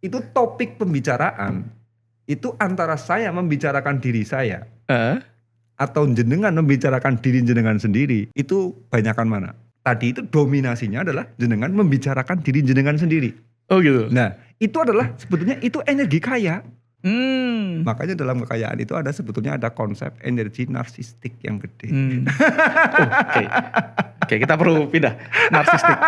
itu topik pembicaraan itu antara saya membicarakan diri saya atau jenengan membicarakan diri jenengan sendiri, itu banyakan mana? Tadi itu dominasinya adalah jenengan membicarakan diri jenengan sendiri. Oh gitu. Nah, itu adalah sebetulnya itu energi kaya. Makanya dalam kekayaan itu sebetulnya ada konsep energi narsistik yang gede. Oke, kita perlu pindah narsistik.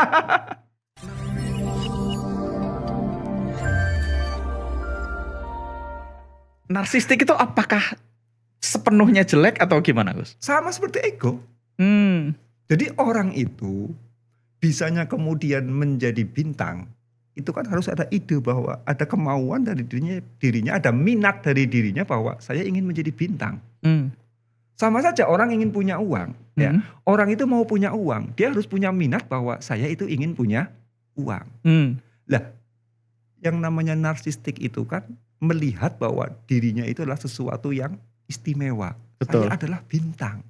Narsistik itu apakah sepenuhnya jelek atau gimana, Gus? Sama seperti ego. Jadi orang itu bisanya kemudian menjadi bintang, itu kan harus ada ide bahwa ada kemauan dari dirinya, ada minat dari dirinya bahwa saya ingin menjadi bintang. Sama saja orang ingin punya uang. Ya. Orang itu mau punya uang, dia harus punya minat bahwa saya itu ingin punya uang. Lah, yang namanya narsistik itu kan melihat bahwa dirinya itu adalah sesuatu yang istimewa. Betul. Saya adalah bintang.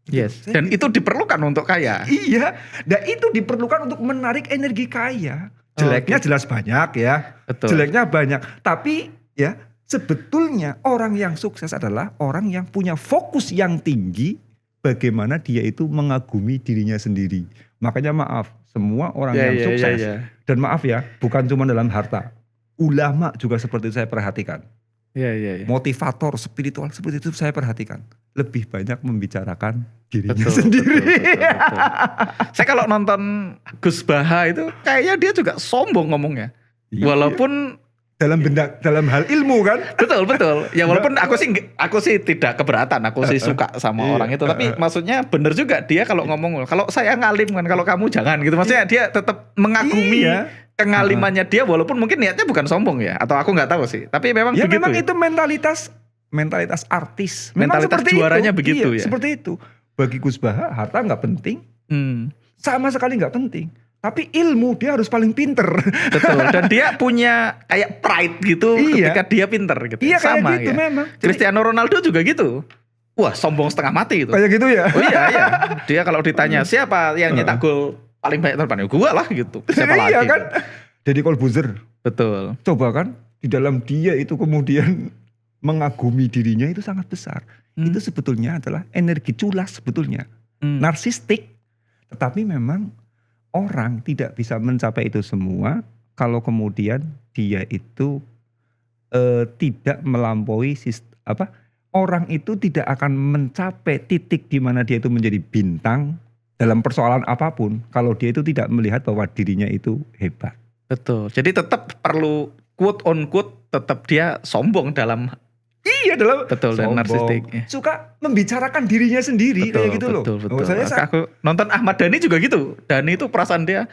Yes. Dan itu diperlukan untuk kaya. Iya, dan itu diperlukan untuk menarik energi kaya. Jeleknya jelas banyak ya. Betul. Jeleknya banyak. Tapi ya sebetulnya orang yang sukses adalah orang yang punya fokus yang tinggi bagaimana dia itu mengagumi dirinya sendiri. Makanya maaf, semua orang yang sukses dan maaf ya, bukan cuma dalam harta. Ulama juga seperti itu saya perhatikan. Motivator, spiritual seperti itu saya perhatikan. Lebih banyak membicarakan dirinya sendiri. Betul. Saya kalau nonton Gus Baha itu kayaknya dia juga sombong ngomongnya. Walaupun dalam hal ilmu kan. Betul. Ya walaupun aku sih tidak keberatan, aku sih suka sama orang itu. Tapi maksudnya benar juga dia kalau ngomong, kalau saya ngalim kan, kalau kamu jangan gitu. Maksudnya dia tetap mengagumi kengalimannya dia, walaupun mungkin niatnya bukan sombong ya, atau aku nggak tahu sih. Tapi memang begitu. Memang itu mentalitas artis. Mentalitas juaranya itu. Begitu ya. Seperti itu. Bagi Gus Baha harta nggak penting, sama sekali nggak penting. Tapi ilmu dia harus paling pinter. Betul. Dan dia punya kayak pride gitu ketika dia pinter gitu. Iya, sama kayak gitu memang. Cristiano Ronaldo juga gitu. Wah, sombong setengah mati itu. Kayak gitu ya. Oh iya. Dia kalau ditanya siapa yang nyetak gol paling banyak terbanyak, gue lah gitu. Siapa lagi? Iya kan. Deddy Corbuzier. Betul. Coba kan di dalam dia itu kemudian mengagumi dirinya itu sangat besar. Itu sebetulnya adalah energi culas sebetulnya. Narsistik. Tetapi memang orang tidak bisa mencapai itu semua kalau kemudian dia itu tidak melampaui orang itu tidak akan mencapai titik di mana dia itu menjadi bintang dalam persoalan apapun kalau dia itu tidak melihat bahwa dirinya itu hebat. Betul. Jadi tetap perlu quote on quote tetap dia sombong dalam dalam betul dan narsistik. Suka membicarakan dirinya sendiri kayak gitu loh. Betul. Aku nonton Ahmad Dhani juga gitu. Dhani itu perasaan dia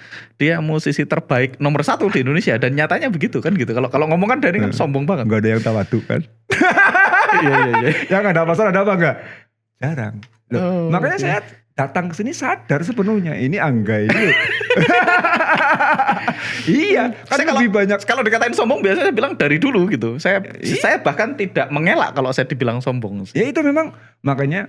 musisi terbaik nomor 1 di Indonesia dan nyatanya begitu kan gitu. Kalau ngomong kan Dhani kan sombong banget. Enggak ada yang tawadu kan. Iya. Yang ada masalah ada apa enggak? Jarang. Makanya saya datang ke sini sadar sepenuhnya ini Angga ini. Iya, kan lebih banyak. Kalau dikatain sombong biasanya saya bilang dari dulu gitu. Saya bahkan tidak mengelak kalau saya dibilang sombong. Ya itu memang makanya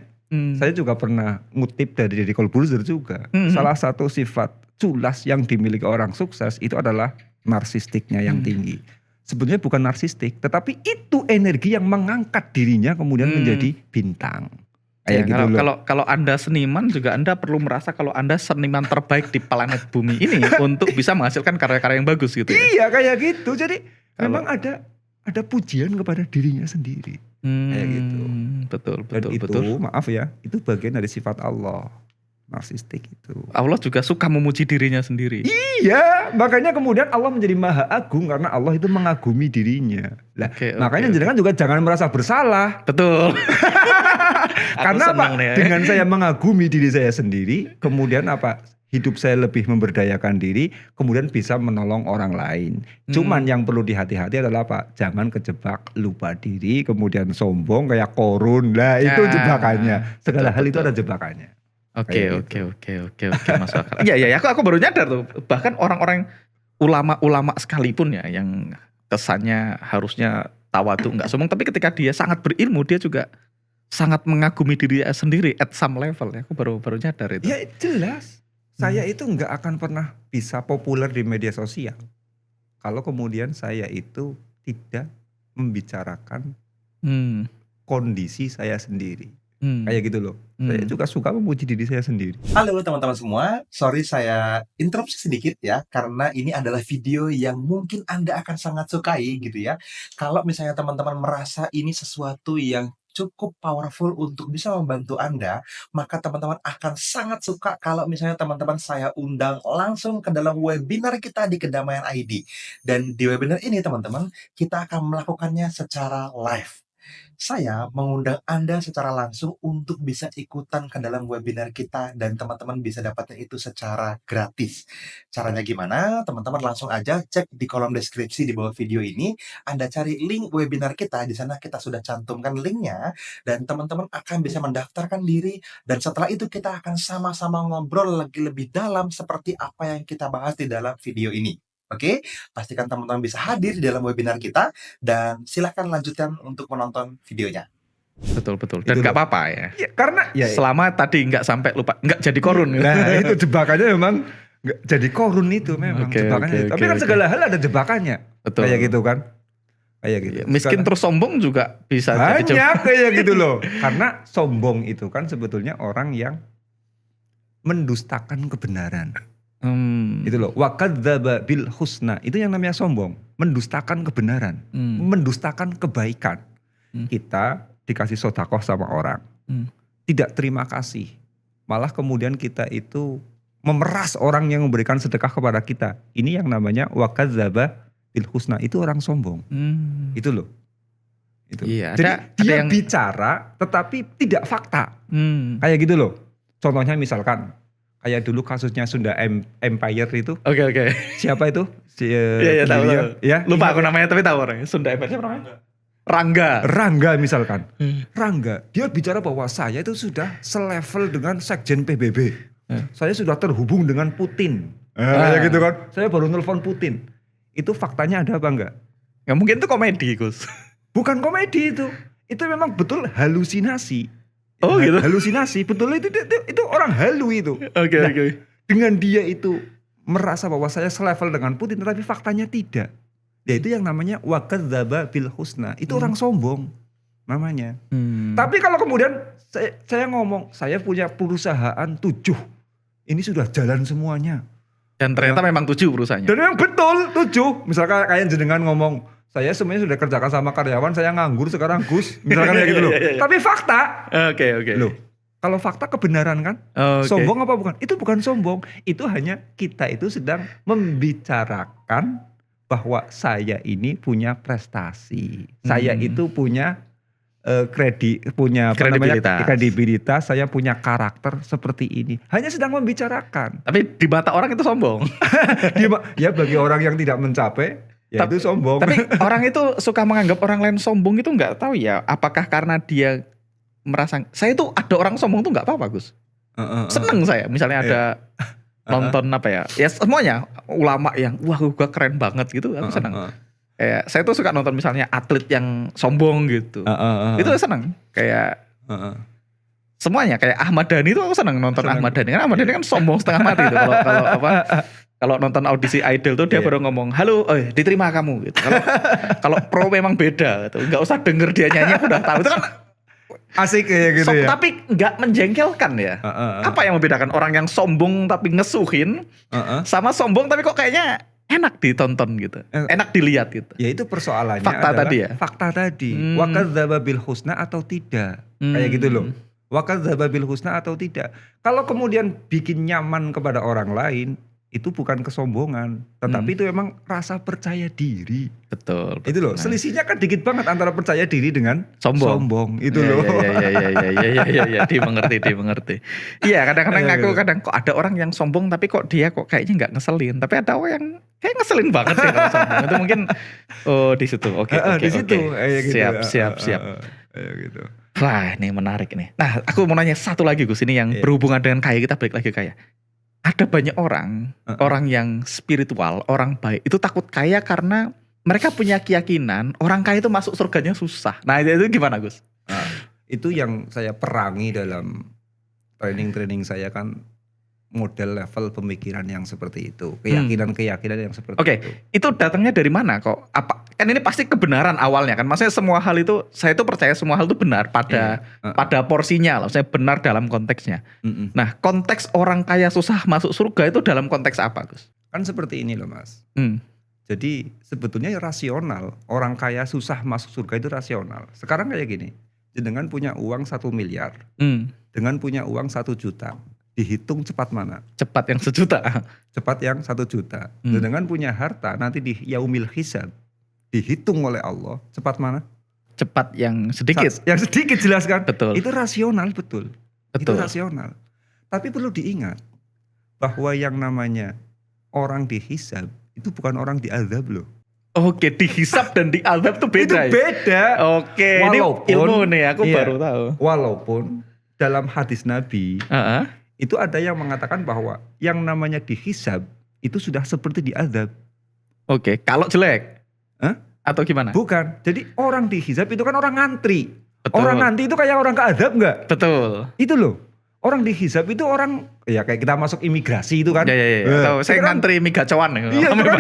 saya juga pernah ngutip dari Deddy Corbuzier juga. Salah satu sifat culas yang dimiliki orang sukses itu adalah narsistiknya yang tinggi. Sebetulnya bukan narsistik, tetapi itu energi yang mengangkat dirinya kemudian menjadi bintang. Kayak gitu kalau Anda seniman juga Anda perlu merasa kalau Anda seniman terbaik di planet bumi ini untuk bisa menghasilkan karya-karya yang bagus gitu ya. Iya kayak gitu. Jadi memang ada pujian kepada dirinya sendiri. Kayak gitu. Betul. Maaf ya, itu bagian dari sifat Allah. Narsistik itu. Allah juga suka memuji dirinya sendiri. Iya, makanya kemudian Allah menjadi maha agung karena Allah itu mengagumi dirinya. Lah, makanya jenengan juga jangan merasa bersalah. Betul. Karena apa? Dengan saya mengagumi diri saya sendiri, kemudian hidup saya lebih memberdayakan diri, kemudian bisa menolong orang lain. Cuman yang perlu dihati-hati adalah jangan kejebak lupa diri, kemudian sombong kayak Korun. Lah itu jebakannya. Segala hal itu ada jebakannya. Oke, masuk akal. Iya, aku baru nyadar tuh. Bahkan orang-orang ulama-ulama sekalipun ya yang kesannya harusnya tawadu enggak sombong, tapi ketika dia sangat berilmu dia juga sangat mengagumi diri sendiri at some level ya. Aku baru nyadar itu. Ya jelas. Saya itu enggak akan pernah bisa populer di media sosial kalau kemudian saya itu tidak membicarakan Hmm. kondisi saya sendiri. Hmm. Kayak gitu loh. Saya Hmm. juga suka memuji diri saya sendiri. Halo teman-teman semua, sorry saya interupsi sedikit ya, karena ini adalah video yang mungkin Anda akan sangat sukai gitu ya. Kalau misalnya teman-teman merasa ini sesuatu yang cukup powerful untuk bisa membantu Anda, maka teman-teman akan sangat suka kalau misalnya teman-teman saya undang langsung ke dalam webinar kita di Kedamaian ID. Dan di webinar ini teman-teman, kita akan melakukannya secara live. Saya mengundang Anda secara langsung untuk bisa ikutan ke dalam webinar kita dan teman-teman bisa dapatnya itu secara gratis. Caranya gimana? Teman-teman langsung aja cek di kolom deskripsi di bawah video ini. Anda cari link webinar kita, di sana kita sudah cantumkan linknya dan teman-teman akan bisa mendaftarkan diri dan setelah itu kita akan sama-sama ngobrol lebih dalam seperti apa yang kita bahas di dalam video ini. Oke, pastikan teman-teman bisa hadir di dalam webinar kita dan silahkan lanjutkan untuk menonton videonya. Betul. Itu Dan nggak loh. apa-apa ya. Ya, karena ya Selama tadi nggak sampai lupa, nggak jadi korun. nah itu jebakannya memang nggak jadi korun itu memang Oke, jebakannya. oke, Tapi oke, kan oke. segala hal ada jebakannya. Betul. Kayak gitu kan. Kayak gitu. Miskin Segala- terus sombong juga bisa jadi banyak kayak gitu loh. Karena sombong itu kan sebetulnya orang yang mendustakan kebenaran. Itu loh. Wa kadzdzaba bil husna. Itu yang namanya sombong, mendustakan kebenaran, mendustakan kebaikan. Kita dikasih sedekah sama orang, tidak terima kasih. Malah kemudian kita itu memeras orang yang memberikan sedekah kepada kita. Ini yang namanya wa kadzdzaba bil husna. Itu orang sombong. Itu loh. Itu. Iya, Jadi ada dia yang- bicara tetapi tidak fakta. Kayak gitu loh. Contohnya misalkan kayak dulu kasusnya Sunda Empire itu. Oke. Siapa itu? Iya, tahu. beliau, ya? Lupa aku namanya tapi tahu orangnya. Sunda Empire siapa namanya? Rangga misalkan. Rangga, dia bicara bahwa saya itu sudah selevel dengan Sekjen PBB. Saya sudah terhubung dengan Putin. Kayak gitu kan. Saya baru nelpon Putin. Itu faktanya ada apa enggak? Nggak mungkin itu komedi, Gus. Bukan komedi itu. Itu memang betul halusinasi. Oh, gitu? Halusinasi, betul itu orang halu itu. Oke. Dengan dia itu merasa bahwa saya selevel dengan Putin, tetapi faktanya tidak. Ya itu yang namanya wa kadzdzaba bil husna. Itu orang sombong namanya. Tapi kalau kemudian saya ngomong, saya punya perusahaan 7. Ini sudah jalan semuanya. Dan ternyata memang 7 perusahaannya. Dan memang betul 7. Misalkan kayak jenengan ngomong, saya semuanya sudah kerjakan sama karyawan, saya nganggur sekarang Gus. Misalkan kayak gitu loh. Tapi fakta. Oke. Loh, kalau fakta kebenaran kan? Oke. Sombong apa bukan? Itu bukan sombong. Itu hanya kita itu sedang membicarakan bahwa saya ini punya prestasi. Saya itu punya kredibilitas, saya punya karakter seperti ini. Hanya sedang membicarakan. Tapi di mata orang itu sombong. Ya bagi orang yang tidak mencapai, ya itu sombong. Tapi orang itu suka menganggap orang lain sombong itu nggak tahu ya. Apakah karena dia merasa, saya itu ada orang sombong tuh nggak apa-apa, Gus. Seneng saya. Misalnya ada nonton apa ya? Ya semuanya ulama yang wah gua keren banget gitu, aku seneng. Kayak saya tuh suka nonton misalnya atlet yang sombong gitu. Itu seneng. Kayak semuanya kayak Ahmad Dhani itu aku seneng nonton Ahmad Dhani. Kan Ahmad Dhani kan sombong setengah mati itu kalau nonton audisi Idol tuh dia baru ngomong, "Halo, diterima kamu." gitu. Kalau pro memang beda gitu. Enggak usah denger dia nyanyi aku udah tahu. Itu kan asik kayak gitu ya. tapi nggak menjengkelkan ya. Apa yang membedakan orang yang sombong tapi ngesuhin sama sombong tapi kok kayaknya enak ditonton gitu, enak dilihat gitu. Ya itu persoalannya Fakta adalah tadi ya? fakta tadi. Wa kadzdzaba bil husna atau tidak. Kayak gitu loh. Wa kadzdzaba bil husna atau tidak. Kalau kemudian bikin nyaman kepada orang lain, itu bukan kesombongan, tetapi itu memang rasa percaya diri. Betul. Itu loh, selisihnya kan dikit banget antara percaya diri dengan sombong. Itu loh. Iya, dimengerti. Iya, kadang-kadang aku kok ada orang yang sombong tapi kok dia kok kayaknya nggak ngeselin, tapi ada orang yang kayak ngeselin banget ya kalau sombong. Itu mungkin di situ. Oke. Di situ. Gitu. Siap. Gitu. Wah, ini menarik nih. Nah, aku mau nanya satu lagi Gus, ini yang berhubungan dengan kaya, kita balik lagi kaya. Ada banyak orang yang spiritual, orang baik itu takut kaya karena mereka punya keyakinan orang kaya itu masuk surganya susah. Nah itu gimana Gus? Itu yang saya perangi dalam training saya kan, model level pemikiran yang seperti itu, keyakinan-keyakinan yang seperti Oke, itu. itu datangnya dari mana kok? Apa kan ini pasti kebenaran awalnya kan? Maksudnya semua hal itu saya itu percaya semua hal itu benar pada pada porsinya lah, maksudnya benar dalam konteksnya. Nah, konteks orang kaya susah masuk surga itu dalam konteks apa, Gus? Kan seperti ini loh Mas. Hmm. Jadi sebetulnya rasional, orang kaya susah masuk surga itu rasional. Sekarang kayak gini, dengan punya uang 1 miliar, dengan punya uang 1 juta, dihitung cepat mana? Cepat yang 1 juta. Cepat yang 1 juta. Dengan punya harta nanti di yaumil hisab, dihitung oleh Allah, cepat mana? Cepat yang sedikit. Yang sedikit jelas kan? Betul. Itu rasional betul. Itu Betul. rasional. Tapi perlu diingat bahwa yang namanya orang dihisab itu bukan orang diazab loh. Oke, dihisab dan diazab tuh beda. Itu beda. Oke, ini ilmu nih aku baru tahu. Walaupun dalam hadis Nabi Heeh. itu ada yang mengatakan bahwa yang namanya dihisab itu sudah seperti diazab. Oke, kalau jelek. Hah? Atau gimana? Bukan. Jadi orang dihisab itu kan orang ngantri. Betul. Orang ngantri itu kayak orang keazab enggak? Betul. Itu loh. Orang dihisab itu orang ya kayak kita masuk imigrasi itu kan. Ya. Tahu, saya ngantri mie gacoan. Iya itu kan.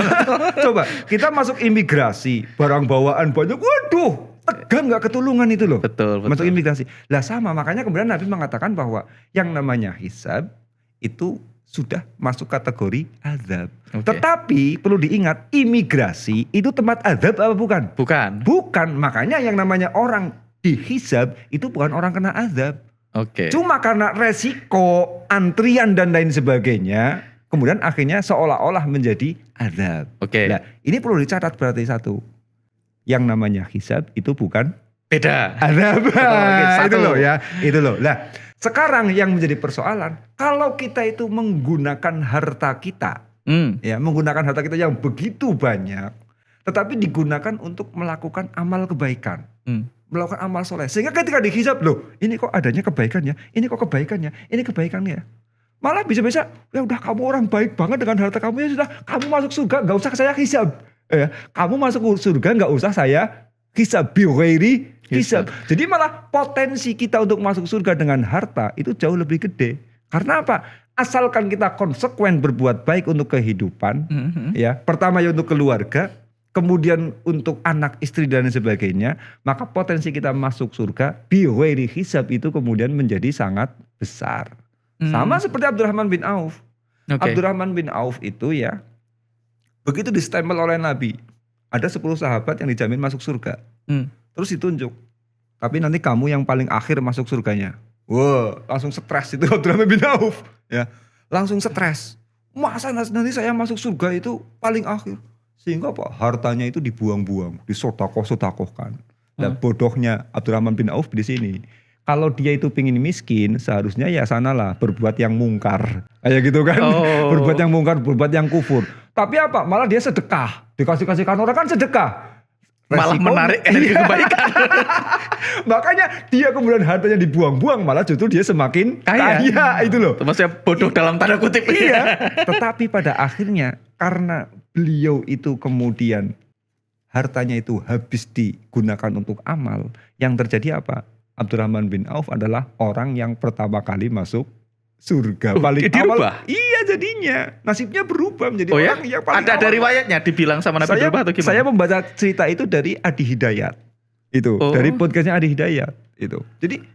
Coba kita masuk imigrasi, barang bawaan banyak. Waduh, tegang nggak ketulungan itu loh. Betul. Masuk imigrasi. Lah sama, makanya kemudian Nabi mengatakan bahwa yang namanya hisab itu sudah masuk kategori azab. Oke. Tetapi perlu diingat, imigrasi itu tempat azab apa bukan? Bukan. Bukan. Makanya yang namanya orang dihisab itu bukan orang kena azab. Oke. Cuma karena resiko, antrian dan lain sebagainya, kemudian akhirnya seolah-olah menjadi azab. Oke. Nah, ini perlu dicatat berarti satu. Yang namanya hisab itu bukan Beda. azab. Oke, satu. Itu loh ya, itu loh. Nah, sekarang yang menjadi persoalan, kalau kita itu menggunakan harta kita, ya, menggunakan harta kita yang begitu banyak, tetapi digunakan untuk melakukan amal kebaikan. Melakukan amal soleh. Sehingga ketika dihisab, loh ini kok adanya kebaikannya, ini kok kebaikannya, ini kebaikannya. Malah bisa-bisa, ya udah kamu orang baik banget dengan harta kamu, ya sudah kamu masuk surga, gak usah saya hisab. Kamu masuk surga gak usah saya hisab, biwairi hisab. Jadi malah potensi kita untuk masuk surga dengan harta itu jauh lebih gede. Karena apa? Asalkan kita konsekuen berbuat baik untuk kehidupan, ya pertama ya untuk keluarga, kemudian untuk anak, istri dan sebagainya, maka potensi kita masuk surga biwairi hisab itu kemudian menjadi sangat besar. Sama seperti Abdurrahman bin Auf. Okay. Abdurrahman bin Auf itu ya, begitu distempel oleh Nabi, ada 10 sahabat yang dijamin masuk surga. Terus ditunjuk, tapi nanti kamu yang paling akhir masuk surganya. Wah, langsung stres itu Abdurrahman bin Auf. Ya, langsung stres. Masa nanti saya masuk surga itu paling akhir? Sehingga apa? Hartanya itu dibuang-buang, disodakoh-sodakohkan. Nah, bodohnya Abdurrahman bin Auf di sini. Kalau dia itu pingin miskin, seharusnya ya sanalah berbuat yang mungkar. Kayak gitu kan. Berbuat yang mungkar, berbuat yang kufur. Tapi apa? Malah dia sedekah. Dikasih-kasihkan orang kan sedekah. Malah menarik energi kebaikan. Makanya dia kemudian hartanya dibuang-buang, malah justru dia semakin kaya itu loh. Maksudnya bodoh dalam tanda kutip. Iya. Tetapi pada akhirnya karena beliau itu kemudian hartanya itu habis digunakan untuk amal, yang terjadi apa? Abdurrahman bin Auf adalah orang yang pertama kali masuk surga. Paling awal. Iya jadinya. Nasibnya berubah menjadi orang yang paling ada riwayatnya dibilang sama Nabi berubah atau gimana? Saya membaca cerita itu dari Adi Hidayat. Itu. Dari podcastnya Adi Hidayat. Itu. Jadi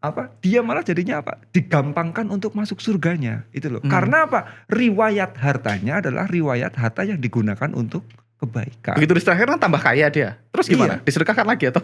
apa? Dia malah jadinya apa? Digampangkan untuk masuk surganya. Itu loh. Karena apa? Riwayat hartanya adalah riwayat harta yang digunakan untuk kebaikan. Begitu diserahkan tambah kaya dia. Terus gimana? Disedekahkan lagi atau?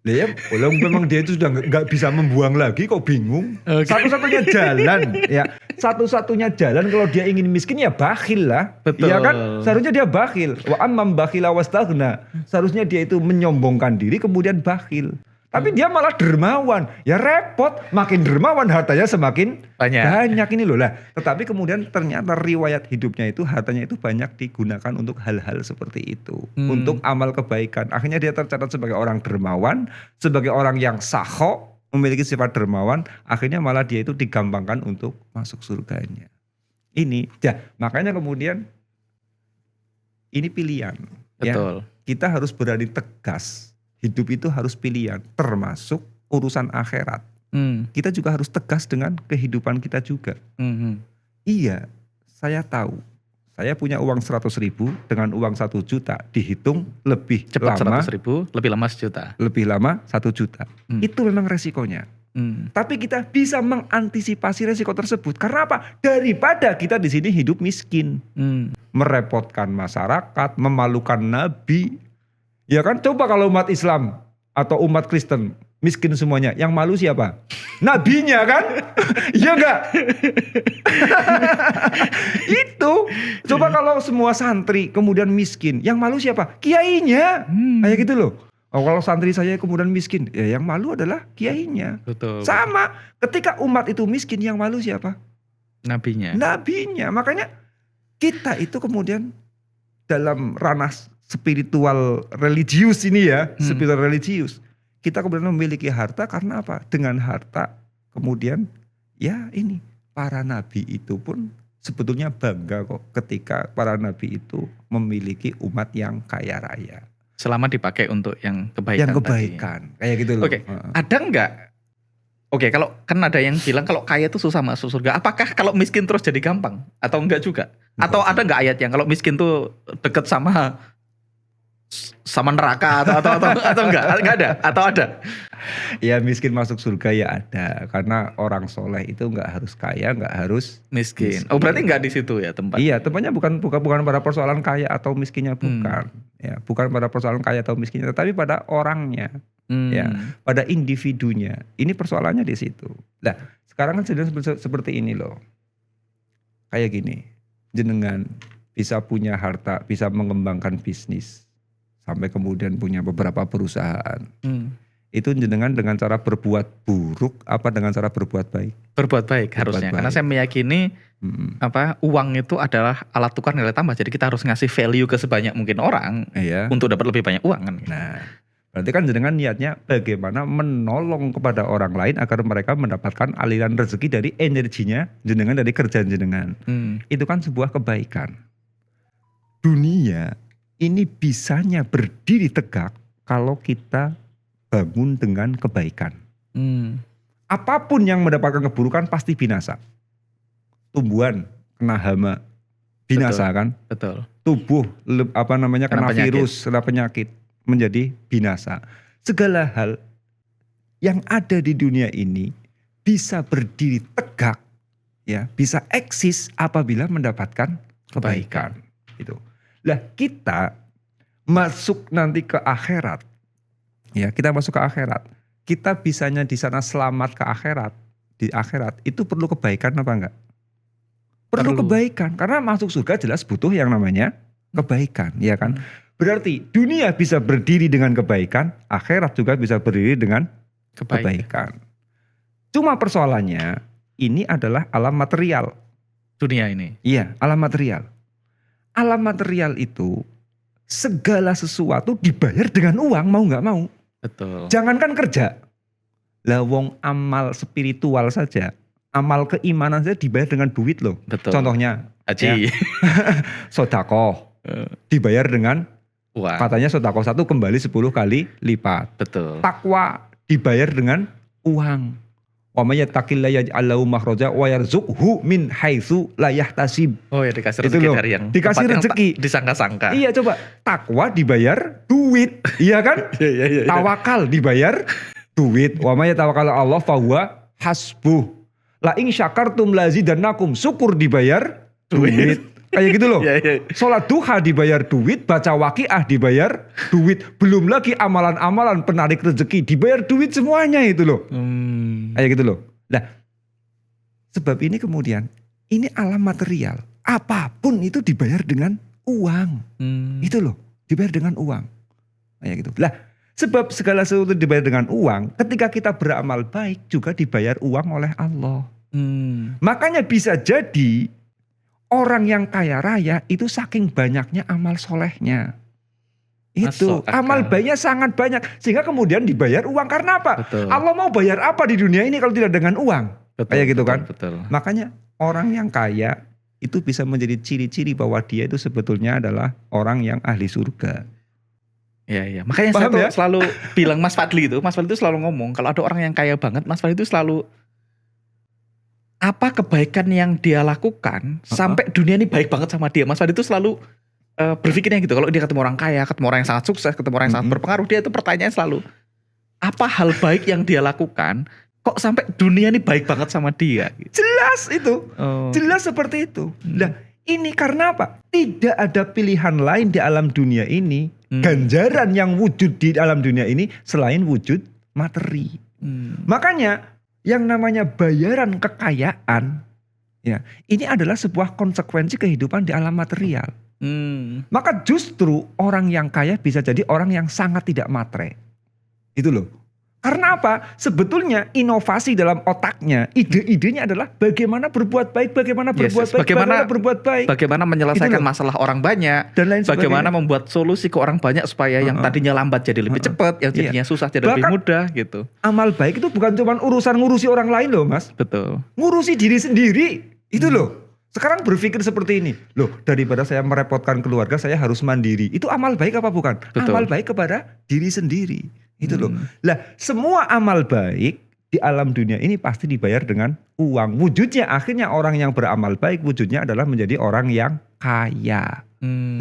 Ya, memang dia itu sudah nggak bisa membuang lagi, kok bingung. Satu-satunya jalan, ya satu-satunya jalan kalau dia ingin miskin ya bakhil lah. Betul. Ya kan, seharusnya dia bakhil. Wa ammam bakhila wastaghna. Seharusnya dia itu menyombongkan diri kemudian bakhil. Tapi dia malah dermawan. Ya repot, makin dermawan hartanya semakin banyak ini loh lah. Tetapi kemudian ternyata riwayat hidupnya itu hartanya itu banyak digunakan untuk hal-hal seperti itu. Untuk amal kebaikan. Akhirnya dia tercatat sebagai orang dermawan, sebagai orang yang sakho, memiliki sifat dermawan. Akhirnya malah dia itu digampangkan untuk masuk surganya. Ini, ya makanya kemudian ini pilihan. Betul. Ya, kita harus berani tegas. Hidup itu harus pilihan, termasuk urusan akhirat. kita juga harus tegas dengan kehidupan kita juga. Iya, saya tahu. Saya punya uang 100.000 dengan uang 1 juta dihitung lebih Cepat lama, 100.000, lebih lama 1 juta. lebih lama 1 juta. Itu memang resikonya. Tapi kita bisa mengantisipasi resiko tersebut. Karena apa? Daripada kita di sini hidup miskin, merepotkan masyarakat, memalukan Nabi. Ya kan? Coba kalau umat Islam atau umat Kristen miskin semuanya, yang malu siapa? Nabinya kan? Iya enggak? Itu. Coba kalau semua santri kemudian miskin, yang malu siapa? Kiainya. Kayak gitu loh. Oh, kalau santri saya kemudian miskin, ya yang malu adalah kiainya. Betul. Sama, ketika umat itu miskin, yang malu siapa? Nabinya. Nabinya. Makanya kita itu kemudian dalam ranah spiritual religius ini ya, spiritual religius. Kita kemudian memiliki harta karena apa? Dengan harta kemudian ya ini para nabi itu pun sebetulnya bangga kok ketika para nabi itu memiliki umat yang kaya raya. Selama dipakai untuk yang kebaikan. Yang kebaikan, kayak gitu loh. Oke, ada enggak? Oke, kalau kan ada yang bilang kalau kaya itu susah masuk surga. Apakah kalau miskin terus jadi gampang? Atau enggak juga? Atau ada enggak ayat yang kalau miskin tuh deket sama neraka atau enggak? Enggak ada? Atau ada? Ya miskin masuk surga ya ada. Karena orang soleh itu enggak harus kaya, enggak harus Miskin. Oh berarti enggak di situ ya tempat? Iya, tempatnya bukan pada persoalan kaya atau miskinnya, bukan. Ya, bukan pada persoalan kaya atau miskinnya, tetapi pada orangnya. Ya, pada individunya. Ini persoalannya di situ. Nah, sekarang kan sedang seperti ini loh. Kayak gini, jenengan bisa punya harta, bisa mengembangkan bisnis, sampai kemudian punya beberapa perusahaan. Itu jenengan dengan cara berbuat buruk apa dengan cara berbuat baik? Berbuat baik harusnya. Karena saya meyakini uang itu adalah alat tukar nilai tambah. Jadi kita harus ngasih value ke sebanyak mungkin orang untuk dapat lebih banyak uang kan. Nah, berarti kan jenengan niatnya bagaimana menolong kepada orang lain agar mereka mendapatkan aliran rezeki dari energinya jenengan, dari kerjaan jenengan. Itu kan sebuah kebaikan. Dunia ini bisanya berdiri tegak kalau kita bangun dengan kebaikan. Apapun yang mendapatkan keburukan pasti binasa. Tumbuhan kena hama, binasa. Betul, kan? Betul. Tubuh kena virus, kena penyakit, menjadi binasa. Segala hal yang ada di dunia ini bisa berdiri tegak, ya, bisa eksis apabila mendapatkan kebaikan. Itu. Lah kita masuk nanti ke akhirat, ya, kita masuk ke akhirat. Kita bisanya di sana selamat ke akhirat, di akhirat itu perlu kebaikan apa enggak? Perlu kebaikan, karena masuk surga jelas butuh yang namanya kebaikan, ya kan? Berarti dunia bisa berdiri dengan kebaikan, akhirat juga bisa berdiri dengan kebaikan. Cuma persoalannya ini adalah alam material. Dunia ini. Iya, alam material. Alam material itu segala sesuatu dibayar dengan uang, mau nggak mau. Betul. Jangankan kerja. Lah wong amal spiritual saja, amal keimanan saja dibayar dengan duit loh. Betul. Contohnya Haji. Ya, sodakoh dibayar dengan uang. Katanya sodakoh 1 kembali 10 kali lipat. Betul. Takwa dibayar dengan uang. Wa may yattaqillaha yaj'al lahu makhraja wa yarzuqhu min haitsu la yahtasib. Oh ya, dikasih Itu rezeki loh, dari yang dikasih rezeki. disangka-sangka. Iya, coba takwa dibayar duit, iya kan? Iya. Tawakal dibayar duit. Wa may yatawakkal 'ala Allah fa huwa hasbuh. La in syakartum lazidannakum, syukur dibayar duit. Kayak gitu loh. Iya. Sholat duha dibayar duit, baca waqiah dibayar duit. Belum lagi amalan-amalan penarik rezeki dibayar duit semuanya itu loh. Kayak gitu loh. Nah, sebab ini kemudian, ini alam material. Apapun itu dibayar dengan uang. Itu loh, dibayar dengan uang. Kayak gitu. Lah, sebab segala sesuatu dibayar dengan uang, ketika kita beramal baik juga dibayar uang oleh Allah. Makanya bisa jadi orang yang kaya raya itu saking banyaknya amal solehnya. Itu amal baiknya sangat banyak. Sehingga kemudian dibayar uang. Karena apa? Betul. Allah mau bayar apa di dunia ini kalau tidak dengan uang? Kayak gitu kan? Betul. Makanya orang yang kaya itu bisa menjadi ciri-ciri bahwa dia itu sebetulnya adalah orang yang ahli surga. Iya. Makanya saya Paham tuh ya? selalu bilang Mas Fadli itu selalu ngomong kalau ada orang yang kaya banget, Mas Fadli itu selalu apa kebaikan yang dia lakukan sampai dunia ini baik banget sama dia. Mas Fadli itu selalu berpikirnya gitu. Kalau dia ketemu orang kaya, ketemu orang yang sangat sukses, ketemu orang yang sangat berpengaruh, dia itu pertanyaannya selalu apa hal baik yang dia lakukan kok sampai dunia ini baik banget sama dia gitu. Jelas itu. Oh. Jelas seperti itu. Nah, ini karena apa? Tidak ada pilihan lain di alam dunia ini, ganjaran yang wujud di alam dunia ini selain wujud materi. Makanya yang namanya bayaran kekayaan, ya, ini adalah sebuah konsekuensi kehidupan di alam material. Maka justru orang yang kaya bisa jadi orang yang sangat tidak matre. Itu loh. Karena apa? Sebetulnya inovasi dalam otaknya, ide-idenya adalah bagaimana berbuat baik, bagaimana berbuat baik, bagaimana menyelesaikan masalah orang banyak, dan lain sebagainya. Bagaimana membuat solusi ke orang banyak supaya yang tadinya lambat jadi lebih cepat, yang jadinya susah jadi lebih mudah gitu. Amal baik itu bukan cuma urusan ngurusi orang lain loh, Mas. Betul. Ngurusi diri sendiri. Itu loh. Sekarang berpikir seperti ini. Loh, daripada saya merepotkan keluarga, saya harus mandiri. Itu amal baik apa bukan? Betul. Amal baik kepada diri sendiri. Itu loh. Lah, semua amal baik di alam dunia ini pasti dibayar dengan uang. Wujudnya akhirnya orang yang beramal baik, wujudnya adalah menjadi orang yang kaya.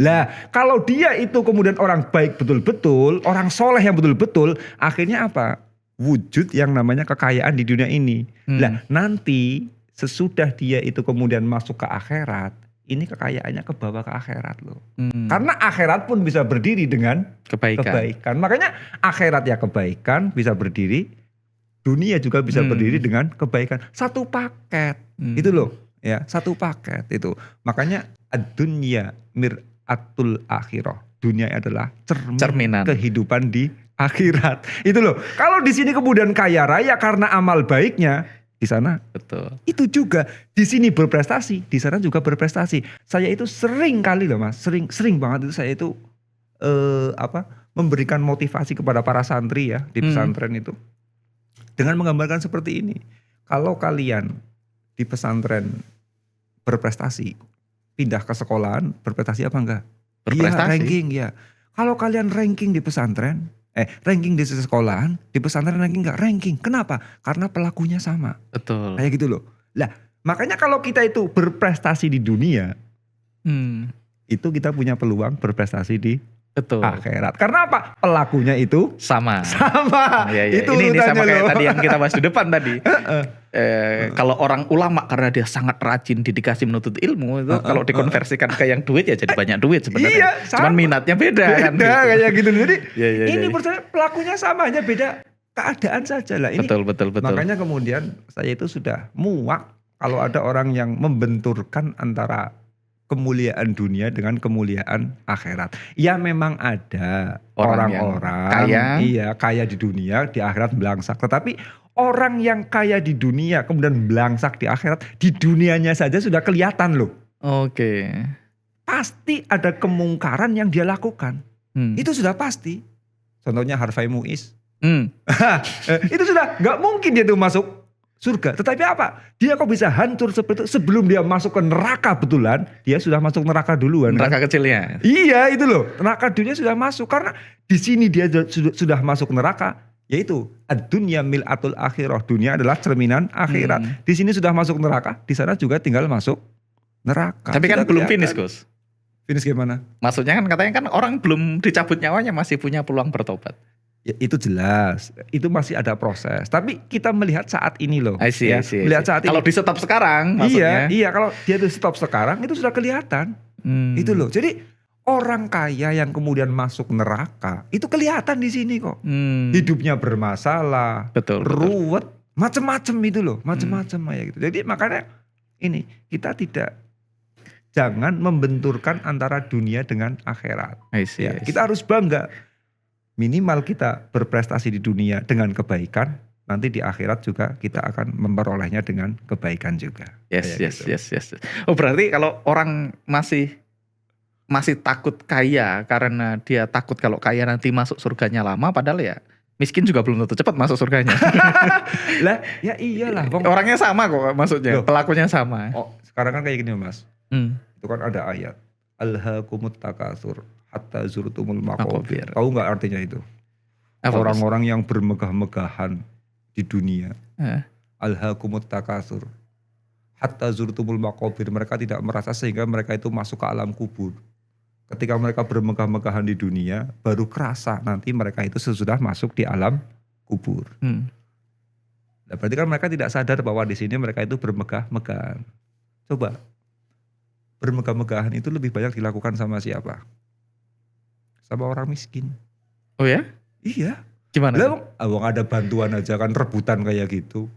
Lah, kalau dia itu kemudian orang baik betul-betul, orang soleh yang betul-betul, akhirnya apa? Wujud yang namanya kekayaan di dunia ini. Lah, nanti sesudah dia itu kemudian masuk ke akhirat, ini kekayaannya kebawa ke akhirat loh. Karena akhirat pun bisa berdiri dengan kebaikan. Makanya akhirat ya kebaikan bisa berdiri, dunia juga bisa berdiri dengan kebaikan. Satu paket. Itu loh, ya, satu paket itu. Makanya ad-dunya mir'atul akhirah. Dunia adalah cerminan kehidupan di akhirat. Itu loh. Kalau di sini kemudian kaya raya karena amal baiknya, di sana betul. Itu juga di sini berprestasi, di sana juga berprestasi. Saya itu sering kali loh Mas, sering banget itu saya itu memberikan motivasi kepada para santri ya di pesantren itu dengan menggambarkan seperti ini. Kalau kalian di pesantren berprestasi, pindah ke sekolahan berprestasi apa enggak? Berprestasi. Iya, ranking ya. Kalau kalian ranking di pesantren, ranking di sekolahan, di pesantren ranking enggak? Ranking. Kenapa? Karena pelakunya sama. Betul. Kayak gitu loh. Lah, makanya kalau kita itu berprestasi di dunia, itu kita punya peluang berprestasi di akhirat. Karena apa? Pelakunya itu sama. Ya. Itu ini sama kayak loh. tadi yang kita bahas di depan tadi. Kalau orang ulama karena dia sangat rajin dedikasi menuntut ilmu itu kalau dikonversikan ke yang duit ya jadi banyak duit sebenarnya. Iya, cuman minatnya beda kan. Beda gitu. kayak gitu. Jadi ini iya. percaya pelakunya sama, hanya beda keadaan saja lah. Ini Betul. makanya kemudian saya itu sudah muak kalau ada orang yang membenturkan antara kemuliaan dunia dengan kemuliaan akhirat. Ya memang ada orang-orang kaya di dunia, di akhirat belangsak. Tetapi orang yang kaya di dunia kemudian belangsak di akhirat, di dunianya saja sudah kelihatan loh. Oke. Pasti ada kemungkaran yang dia lakukan. Itu sudah pasti. Contohnya Harvey Muiz. Itu sudah nggak mungkin dia tuh masuk surga. Tetapi apa? Dia kok bisa hancur seperti itu sebelum dia masuk ke neraka betulan, dia sudah masuk neraka duluan. Neraka kecilnya. Iya itu loh. Neraka dunia sudah masuk karena di sini dia sudah masuk neraka, yaitu ad-dunya mil'atul akhirah. Dunia adalah cerminan akhirat. Di sini sudah masuk neraka, di sana juga tinggal masuk neraka. Tapi kan belum finish, Gus. Finish gimana? Maksudnya kan katanya kan orang belum dicabut nyawanya masih punya peluang bertobat. Ya, itu jelas, itu masih ada proses. Tapi kita melihat saat ini loh. I see. Melihat saat ini. Kalau di stop sekarang maksudnya. Iya, kalau dia di stop sekarang itu sudah kelihatan. Itu loh. Jadi orang kaya yang kemudian masuk neraka itu kelihatan di sini kok. Hidupnya bermasalah, ruwet, macam-macam itu loh, macam-macam kayak gitu. Jadi makanya ini kita jangan membenturkan antara dunia dengan akhirat. Kita harus bangga. Minimal kita berprestasi di dunia dengan kebaikan, nanti di akhirat juga kita akan memperolehnya dengan kebaikan juga. Yes. Oh berarti kalau orang masih takut kaya karena dia takut kalau kaya nanti masuk surganya lama, padahal ya miskin juga belum tentu cepat masuk surganya. Lah, ya iyalah. Orangnya sama kok maksudnya, pelakunya sama. Oh, sekarang kan kayak gini Mas. Itu kan ada ayat. Alhaakumut takasur. hatta zurtumul maqabir. Maqabir. Tahu nggak artinya itu? Apa, Gus? Orang-orang yang bermegah-megahan di dunia. Eh. Alhaakumut takasur. Hatta zurtumul maqabir. Mereka tidak merasa sehingga mereka itu masuk ke alam kubur. Ketika mereka bermegah-megahan di dunia, baru kerasa nanti mereka itu sesudah masuk di alam kubur. Nah, berarti kan mereka tidak sadar bahwa di sini mereka itu bermegah-megahan. Coba, bermegah-megahan itu lebih banyak dilakukan sama siapa? Sama orang miskin. Oh ya? Iya. Gimana? Lah, wong ada bantuan aja kan, rebutan kayak gitu.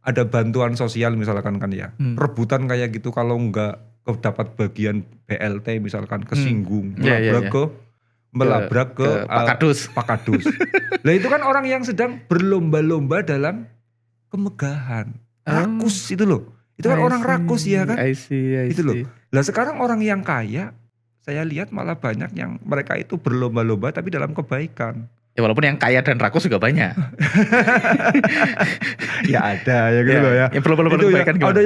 Ada bantuan sosial misalkan kan ya. Rebutan kayak gitu kalau enggak dapat bagian BLT misalkan kesinggung, melabrak ke Pak Kadus. Pak Kadus. Lah itu kan orang yang sedang berlomba-lomba dalam kemegahan. Rakus itu loh. Itu kan orang rakus ya kan? I see. Itu loh. Lah sekarang orang yang kaya, saya lihat malah banyak yang mereka itu berlomba-lomba tapi dalam kebaikan. Ya walaupun yang kaya dan rakus juga banyak. Ya ada ya gitu loh ya. Yang berlomba-lomba kebaikan gimana?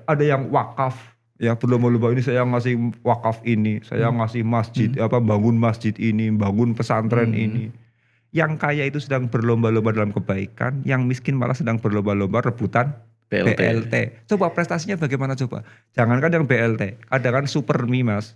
Ada yang wakaf. Ya berlomba-lomba ini saya ngasih wakaf ini, saya ngasih masjid, bangun masjid ini, bangun pesantren ini. Yang kaya itu sedang berlomba-lomba dalam kebaikan, yang miskin malah sedang berlomba-lomba rebutan BLT. Coba prestasinya bagaimana coba? Jangankan yang BLT, ada kan Supermi Mas.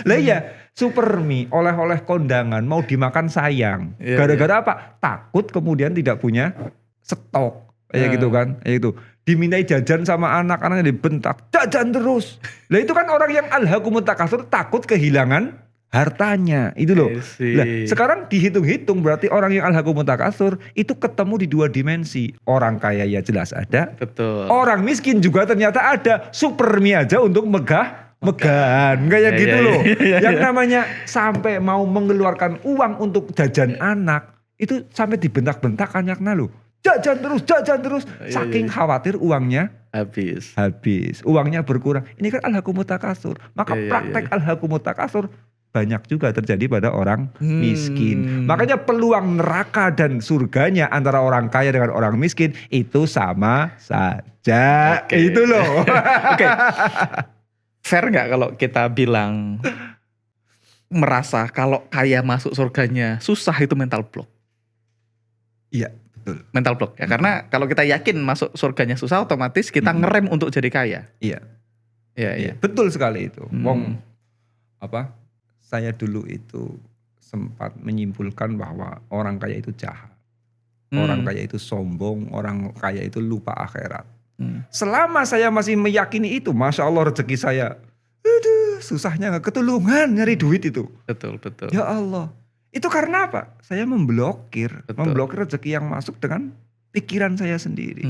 Lah iya, Supermi oleh-oleh kondangan mau dimakan sayang. Gara-gara apa? Takut kemudian tidak punya stok. Kayak gitu kan, kayak gitu. Dimintai jajan sama anak-anaknya dibentak, jajan terus. Lah itu kan orang yang alhaakumut takasur takut kehilangan hartanya, itu loh. Lah sekarang dihitung-hitung berarti orang yang alhaakumut takasur itu ketemu di dua dimensi. Orang kaya ya jelas ada. Betul. Orang miskin juga ternyata ada. Supermi aja untuk megahan kayak gitu loh. Yang namanya sampai mau mengeluarkan uang untuk jajan anak itu sampai dibentak-bentak anaknya loh. Jajan terus. Saking khawatir uangnya habis. Uangnya berkurang. Ini kan alhaakumut takasur. Maka praktek alhaakumut takasur banyak juga terjadi pada orang miskin. Makanya peluang neraka dan surganya antara orang kaya dengan orang miskin itu sama saja. Itu loh. Oke. Fair gak kalau kita bilang merasa kalau kaya masuk surganya susah itu mental block? Iya. Betul. Mental block ya, karena kalau kita yakin masuk surganya susah, otomatis kita ngerem untuk jadi kaya. Iya. Iya. Betul sekali itu. Saya dulu itu sempat menyimpulkan bahwa orang kaya itu jahat. Orang kaya itu sombong, orang kaya itu lupa akhirat. Selama saya masih meyakini itu, Masya Allah rezeki saya, susahnya gak ketulungan nyari duit itu. Betul. Ya Allah. Itu karena apa? Saya memblokir rezeki yang masuk dengan pikiran saya sendiri.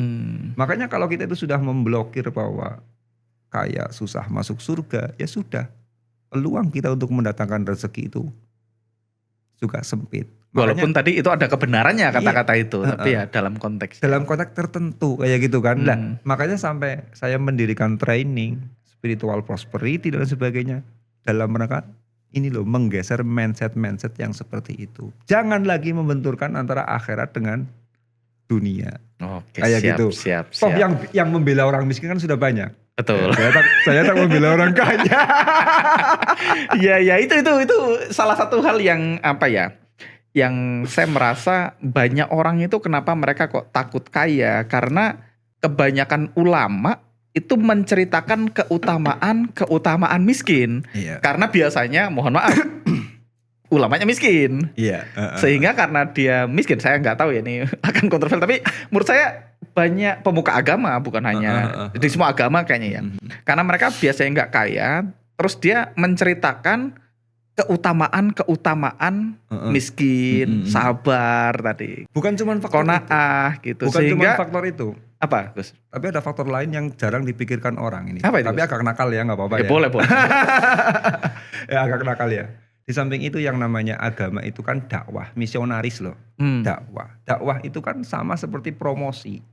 Makanya kalau kita itu sudah memblokir bahwa kaya susah masuk surga, ya sudah. Peluang kita untuk mendatangkan rezeki itu juga sempit. Walaupun tadi itu ada kebenarannya kata-kata itu, tapi ya dalam konteks tertentu kayak gitu kan. Makanya sampai saya mendirikan training spiritual prosperity dan sebagainya dalam rangka ini loh, menggeser mindset yang seperti itu. Jangan lagi membenturkan antara akhirat dengan dunia. Oke, kayak gitu. Siap. Toh yang membela orang miskin kan sudah banyak. Betul. Saya tak membela orang kaya. Ya itu salah satu hal yang yang saya merasa banyak orang itu kenapa mereka kok takut kaya, karena kebanyakan ulama itu menceritakan keutamaan miskin. Karena biasanya mohon maaf ulamanya miskin. Sehingga karena dia miskin, saya nggak tahu ya ini akan kontroversial, tapi menurut saya banyak pemuka agama, bukan hanya di semua agama kayaknya ya. Karena mereka biasanya nggak kaya, terus dia menceritakan keutamaan miskin, sabar tadi. Bukan cuma faktor qanaah gitu. Bukan cuma faktor itu. Apa, Gus? Tapi ada faktor lain yang jarang dipikirkan orang ini. Apa itu, tapi agak nakal ya, nggak apa-apa ya. Boleh. Ya agak nakal ya. Di samping itu yang namanya agama itu kan dakwah, misionaris loh. Dakwah itu kan sama seperti promosi.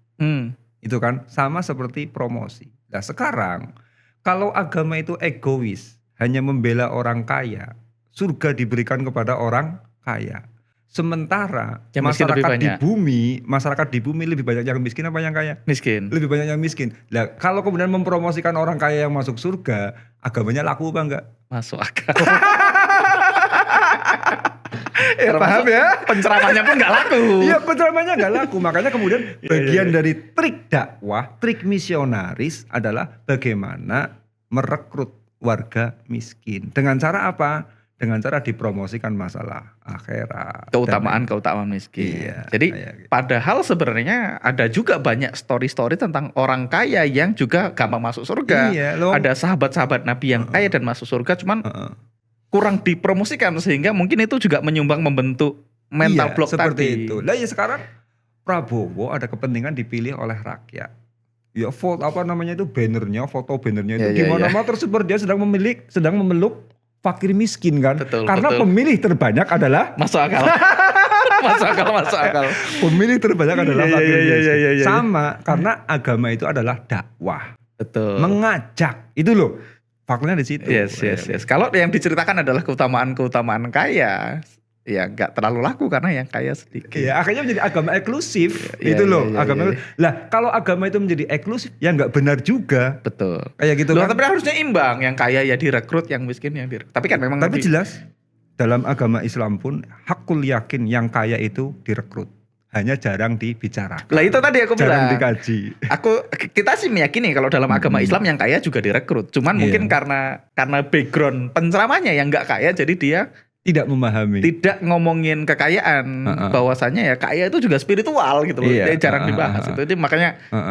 Itu kan sama seperti promosi. Nah sekarang kalau agama itu egois, hanya membela orang kaya, surga diberikan kepada orang kaya. Sementara Yang miskin lebih masyarakat di bumi lebih banyak yang miskin apa yang kaya? Miskin. Lebih banyak yang miskin. Nah, kalau kemudian mempromosikan orang kaya yang masuk surga, agamanya laku apa enggak? Masuk akal. Paham ya? Penceramahnya pun nggak laku. Iya, penceramahnya nggak laku. Makanya kemudian bagian dari trik dakwah, trik misionaris adalah bagaimana merekrut warga miskin. Dengan cara apa? Dengan cara dipromosikan masalah akhirat. Keutamaan miskin. Iya, Jadi kayak gitu. padahal sebenarnya ada juga banyak story-story tentang orang kaya yang juga gampang masuk surga. Iya, loh. Ada sahabat-sahabat Nabi yang kaya dan masuk surga, cuman kurang dipromosikan sehingga mungkin itu juga menyumbang membentuk mental block seperti tadi. itu. Lah ya sekarang Prabowo ada kepentingan dipilih oleh rakyat. Ya foto apa namanya itu bannernya, foto bannernya itu Ya, di ya, mana-mana tersebar dia sedang memeluk fakir miskin kan. Betul, Karena betul. pemilih terbanyak adalah Masuk akal. masuk akal. pemilih terbanyak adalah Iya, fakir iya, iya, miskin. iya, iya. Sama karena agama itu adalah dakwah, Betul. mengajak. Itu loh. Faktanya di situ. Yes. Kalau yang diceritakan adalah keutamaan kaya, ya nggak terlalu laku karena yang kaya sedikit. Iya, akhirnya menjadi agama eksklusif. Iya, itu iya, loh, iya, agama. iya. Lah, kalau agama itu menjadi eksklusif, ya nggak benar juga. Betul. Kayak gitu Loh, kan. tapi harusnya imbang, yang kaya ya direkrut, yang miskin yang direkrut. Tapi kan memang Tapi jelas dalam agama Islam pun hakul yakin yang kaya itu direkrut. Hanya jarang dibicarakan. Lah itu tadi aku Jarang bilang. dikaji. Kita sih meyakini kalau dalam agama Islam yang kaya juga direkrut. Cuman Iya. mungkin karena background penceramahnya yang nggak kaya, jadi dia Tidak memahami. tidak ngomongin kekayaan, bahwasannya ya kaya itu juga spiritual gitu loh. Iya. Dia jarang dibahas itu. Jadi makanya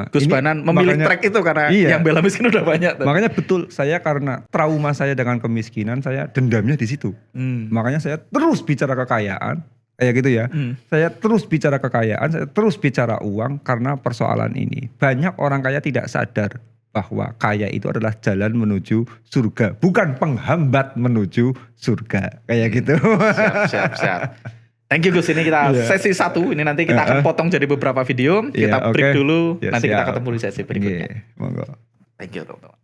Gus Ini Banan memilih makanya- track itu karena Iya. yang bela miskin udah banyak. Makanya betul, saya karena trauma saya dengan kemiskinan, saya dendamnya di situ. Makanya saya terus bicara kekayaan, kayak gitu ya. Saya terus bicara kekayaan, saya terus bicara uang karena persoalan ini. Banyak orang kaya tidak sadar bahwa kaya itu adalah jalan menuju surga, bukan penghambat menuju surga. Kayak gitu. Siap. Thank you Gus, ini kita Iya. sesi 1. Ini nanti kita akan potong jadi beberapa video. Iya, Kita break oke. dulu, Ya, nanti kita siap. ketemu di sesi berikutnya. Iya, monggo. Thank you teman-teman.